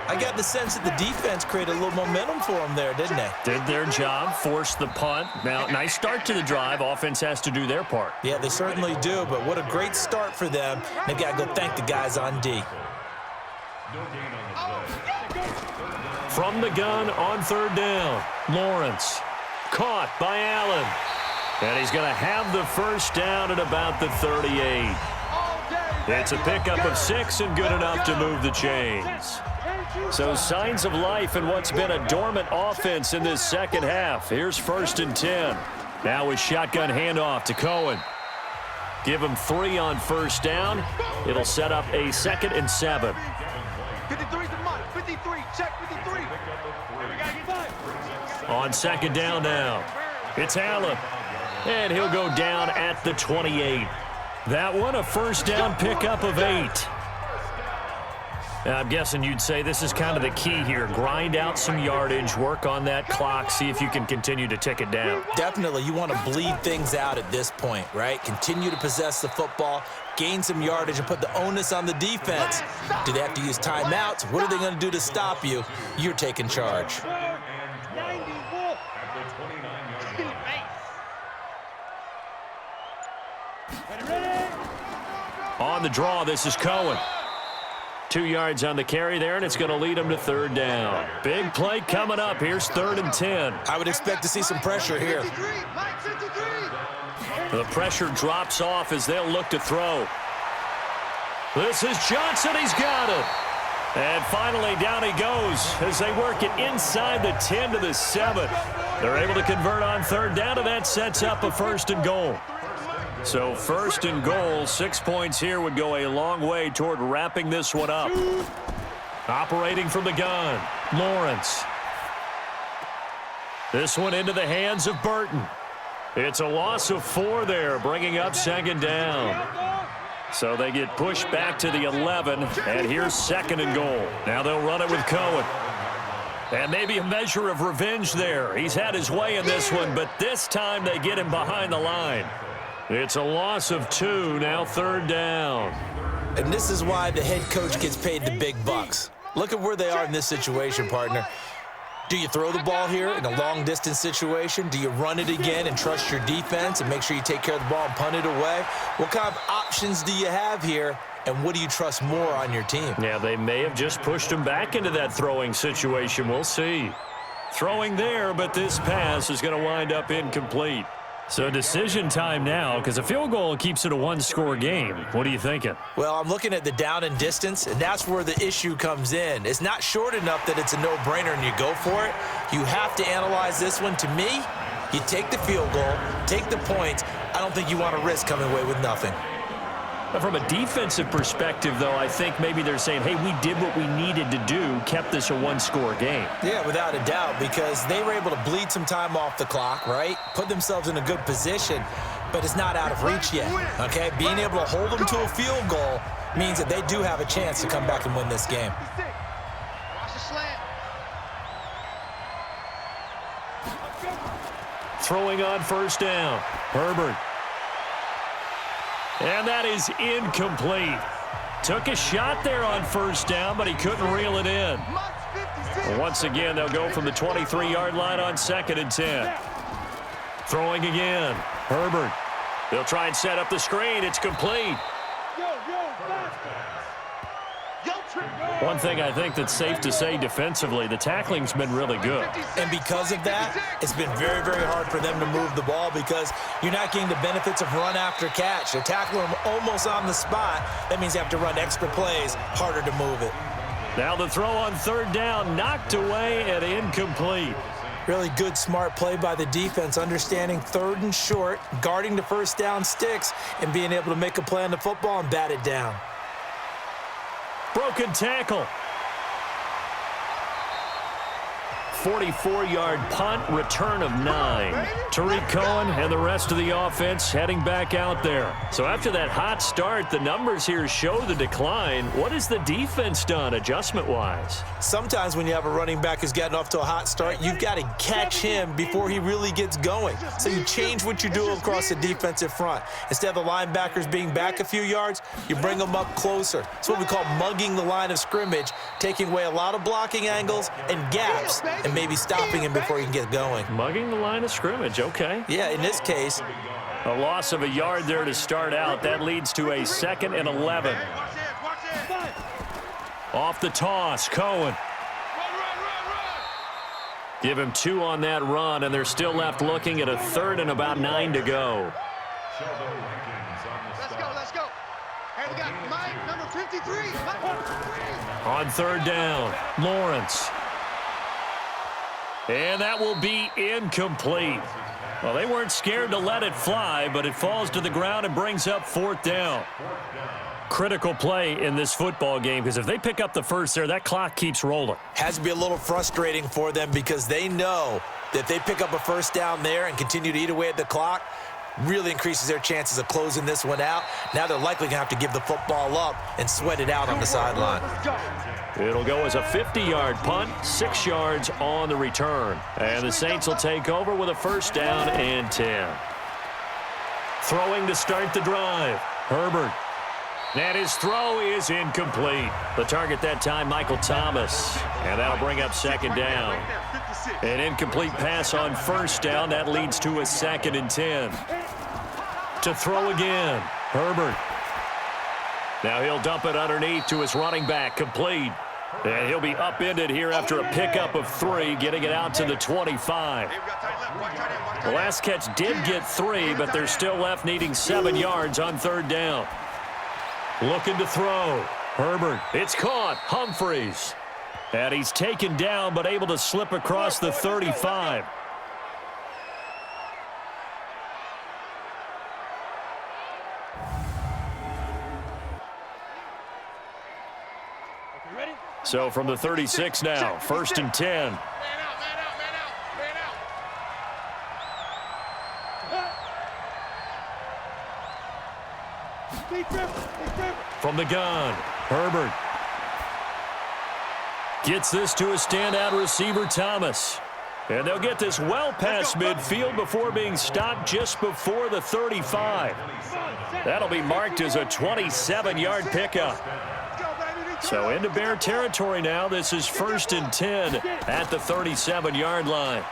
I got the sense that the defense created a little momentum for them there, didn't they? Did their job, forced the punt. Now, nice start to the drive. Offense has to do their part. Yeah, they certainly do, but what a great start for them. They've got to go thank the guys on D. From the gun on 3rd down, Lawrence. Caught by Allen. And he's going to have the first down at about the 38. It's a pickup of 6 and good enough to move the chains. So signs of life in what's been a dormant offense in this second half. Here's 1st and 10. Now with shotgun handoff to Cohen. Give him 3 on first down. It'll set up a 2nd and 7. 53's the month. 53. Check 53. On 2nd down now. It's Allen. And he'll go down at the 28. That one a first down pickup of 8. I'm guessing you'd say this is kind of the key here. Grind out some yardage, work on that clock, see if you can continue to tick it down. Definitely, you want to bleed things out at this point, right? Continue to possess the football, gain some yardage, and put the onus on the defense. Do they have to use timeouts? What are they going to do to stop you? You're taking charge. 90 Wolf. on the draw, this is Cohen. 2 yards on the carry there, and it's going to lead him to third down. Big play coming up. Here's 3rd and 10. I would expect to see some pressure here. The pressure drops off as they'll look to throw. This is Johnson. He's got it. And finally, down he goes as they work it inside the 10 to the 7. They're able to convert on third down, and that sets up a 1st and goal. So 1st and goal, 6 points here would go a long way toward wrapping this one up. Operating from the gun, Lawrence. This one into the hands of Burton. It's a loss of 4 there, bringing up 2nd down. So they get pushed back to the 11, and here's 2nd and goal. Now they'll run it with Cohen. And maybe a measure of revenge there. He's had his way in this one, but this time they get him behind the line. It's a loss of 2, now 3rd down. And this is why the head coach gets paid the big bucks. Look at where they are in this situation, partner. Do you throw the ball here in a long-distance situation? Do you run it again and trust your defense and make sure you take care of the ball and punt it away? What kind of options do you have here, and what do you trust more on your team? Yeah, they may have just pushed him back into that throwing situation. We'll see. Throwing there, but this pass is going to wind up incomplete. So decision time now, because a field goal keeps it a 1-score game. What are you thinking? Well, I'm looking at the down and distance, and that's where the issue comes in. It's not short enough that it's a no-brainer and you go for it. You have to analyze this one. To me, you take the field goal, take the points. I don't think you want to risk coming away with nothing. From a defensive perspective, though, I think maybe they're saying, hey, we did what we needed to do, kept this a 1-score game. Yeah, without a doubt, because they were able to bleed some time off the clock, right? Put themselves in a good position, but it's not out of reach yet, okay? Being able to hold them to a field goal means that they do have a chance to come back and win this game. Watch the slant. Throwing on 1st down, Herbert. And that is incomplete. Took a shot there on 1st down, but he couldn't reel it in. Once again, they'll go from the 23-yard line on 2nd and 10. Throwing again, Herbert. They'll try and set up the screen. It's complete. One thing I think that's safe to say defensively, the tackling's been really good. And because of that, it's been very, very hard for them to move the ball because you're not getting the benefits of run after catch. They're tackling them almost on the spot. That means you have to run extra plays, harder to move it. Now the throw on 3rd down, knocked away and incomplete. Really good, smart play by the defense, understanding 3rd and short, guarding the 1st down sticks, and being able to make a play on the football and bat it down. Broken tackle. 44-yard punt, return of 9. Tariq Cohen and the rest of the offense heading back out there. So after that hot start, the numbers here show the decline. What has the defense done adjustment-wise? Sometimes when you have a running back who's gotten off to a hot start, you've got to catch him before he really gets going. So you change what you do across the defensive front. Instead of the linebackers being back a few yards, you bring them up closer. It's what we call mugging the line of scrimmage, taking away a lot of blocking angles and gaps and maybe stopping him before he can get going. Mugging the line of scrimmage, okay. Yeah, in this case. A loss of a yard there to start out. That leads to a 2nd and 11. Off the toss, Cohen. Give him 2 on that run, and they're still left looking at a 3rd and about 9 to go. Let's go. Hey, we got Mike, number 53. On 3rd down, Lawrence. And that will be incomplete. Well, they weren't scared to let it fly, but it falls to the ground and brings up 4th down. Critical play in this football game, because if they pick up the 1st there, that clock keeps rolling. Has to be a little frustrating for them because they know that if they pick up a 1st down there and continue to eat away at the clock, really increases their chances of closing this one out. Now they're likely going to have to give the football up and sweat it out on the sideline. It'll go as a 50-yard punt, 6 yards on the return. And the Saints will take over with a 1st down and 10. Throwing to start the drive, Herbert. And his throw is incomplete. The target that time, Michael Thomas. And that'll bring up 2nd down. An incomplete pass on 1st down. That leads to a 2nd and 10. To throw again, Herbert. Now he'll dump it underneath to his running back, complete. And he'll be upended here after a pickup of 3, getting it out to the 25. The last catch did get 3, but they're still left needing 7 yards on 3rd down. Looking to throw. Herbert, it's caught. Humphries. And he's taken down, but able to slip across the 35. So from the 36 now, 1st and 10. From the gun, Herbert gets this to a standout receiver, Thomas. And they'll get this well past midfield before being stopped just before the 35. That'll be marked as a 27-yard pickup. So into Bear territory now. This is 1st and 10 at the 37-yard line.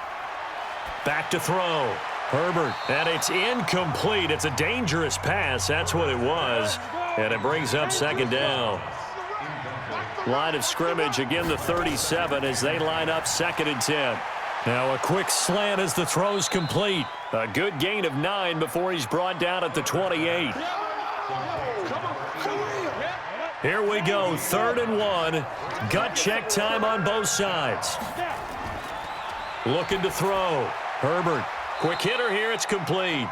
Back to throw. Herbert, and it's incomplete. It's a dangerous pass. That's what it was. And it brings up 2nd down. Line of scrimmage, again the 37 as they line up 2nd and 10. Now a quick slant as the throw's complete. A good gain of 9 before he's brought down at the 28. Here we go, 3rd and 1. Gut check time on both sides. Looking to throw. Herbert, quick hitter here, it's complete.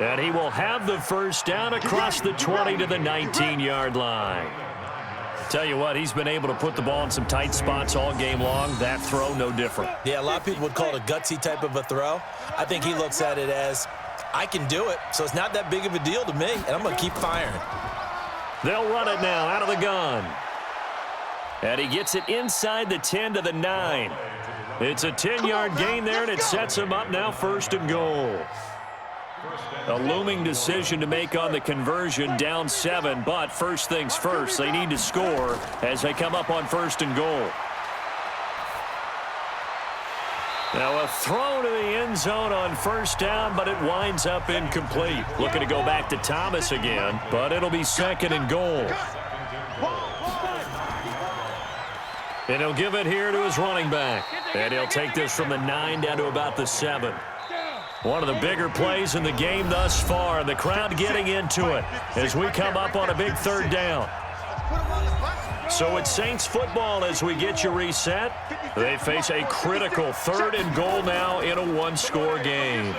And he will have the 1st down across the 20 to the 19-yard line. Tell you what, he's been able to put the ball in some tight spots all game long. That throw, no different. Yeah, a lot of people would call it a gutsy type of a throw. I think he looks at it as, I can do it, so it's not that big of a deal to me, and I'm going to keep firing. They'll run it now out of the gun. And he gets it inside the 10 to the 9. It's a 10-yard gain there, and it sets him up now 1st and goal. A looming decision to make on the conversion, down 7, but first things first, they need to score as they come up on 1st and goal. Now a throw to the end zone on 1st down, but it winds up incomplete. Looking to go back to Thomas again, but it'll be 2nd and goal. And he'll give it here to his running back. And he'll take this from the 9 down to about the 7. One of the bigger plays in the game thus far. The crowd getting into it as we come up on a big 3rd down. So it's Saints football as we get you reset. They face a critical 3rd and goal now in a 1-score game.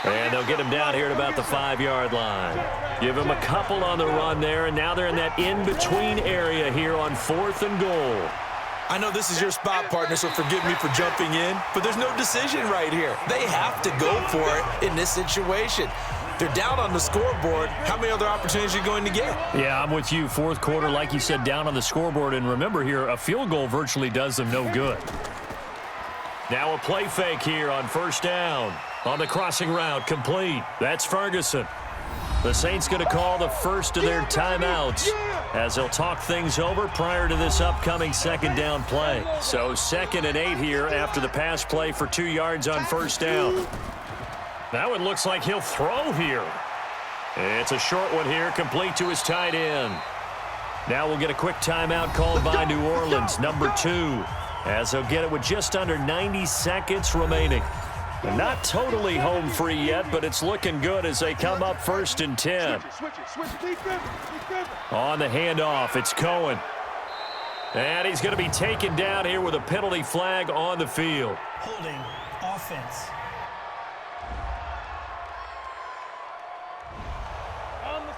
And they'll get him down here at about the 5-yard line. Give him a couple on the run there, and now they're in that in-between area here on 4th and goal. I know this is your spot, partner, so forgive me for jumping in, but there's no decision right here. They have to go for it in this situation. They're down on the scoreboard. How many other opportunities are you going to get? Yeah, I'm with you. 4th quarter, like you said, down on the scoreboard. And remember here, a field goal virtually does them no good. Now a play fake here on 1st down. On the crossing route, complete. That's Ferguson. The Saints going to call the first of their timeouts as they'll talk things over prior to this upcoming 2nd down play. So 2nd and 8 here after the pass play for 2 yards on 1st down. Now it looks like he'll throw here. It's a short one here, complete to his tight end. Now we'll get a quick timeout called by New Orleans, number 2, as they'll get it with just under 90 seconds remaining. They're not totally home free yet, but it's looking good as they come up 1st and 10. On the handoff, it's Cohen. And he's going to be taken down here with a penalty flag on the field. Holding offense.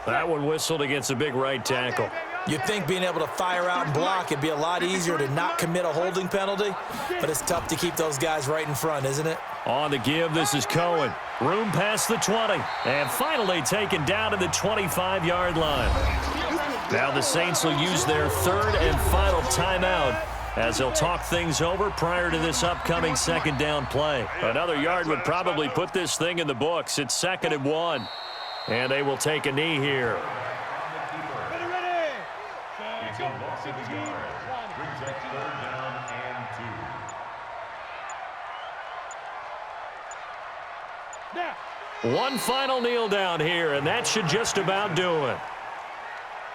That one whistled against a big right tackle. You'd think being able to fire out and block, it'd be a lot easier to not commit a holding penalty, but it's tough to keep those guys right in front, isn't it? On the give, this is Cohen. Room past the 20. And finally taken down to the 25-yard line. Now the Saints will use their 3rd and final timeout as they'll talk things over prior to this upcoming 2nd down play. Another yard would probably put this thing in the books. It's 2nd and 1. And they will take a knee here. One final kneel down here, and that should just about do it.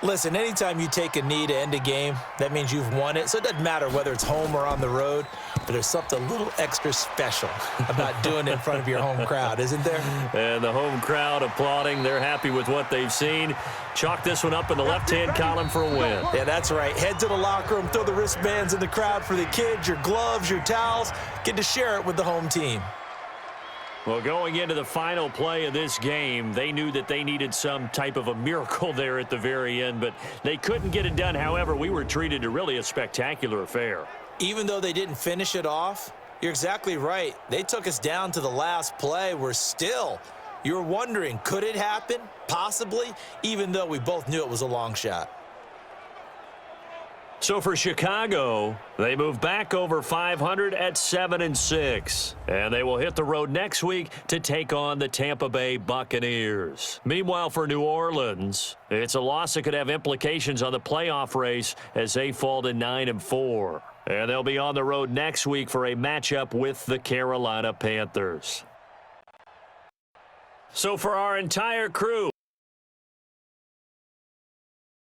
Listen, anytime you take a knee to end a game, that means you've won it. So it doesn't matter whether it's home or on the road, but there's something a little extra special about doing it in front of your home crowd, isn't there? And the home crowd applauding. They're happy with what they've seen. Chalk this one up in the left-hand column for a win. Yeah, that's right. Head to the locker room, throw the wristbands in the crowd for the kids, your gloves, your towels. Get to share it with the home team. Well, going into the final play of this game, they knew that they needed some type of a miracle there at the very end, but they couldn't get it done. However, we were treated to really a spectacular affair. Even though they didn't finish it off, you're exactly right. They took us down to the last play. You're wondering, could it happen? Possibly, even though we both knew it was a long shot. So for Chicago, they move back over 500 at 7-6. And they will hit the road next week to take on the Tampa Bay Buccaneers. Meanwhile, for New Orleans, it's a loss that could have implications on the playoff race as they fall to 9-4. And they'll be on the road next week for a matchup with the Carolina Panthers. So for our entire crew,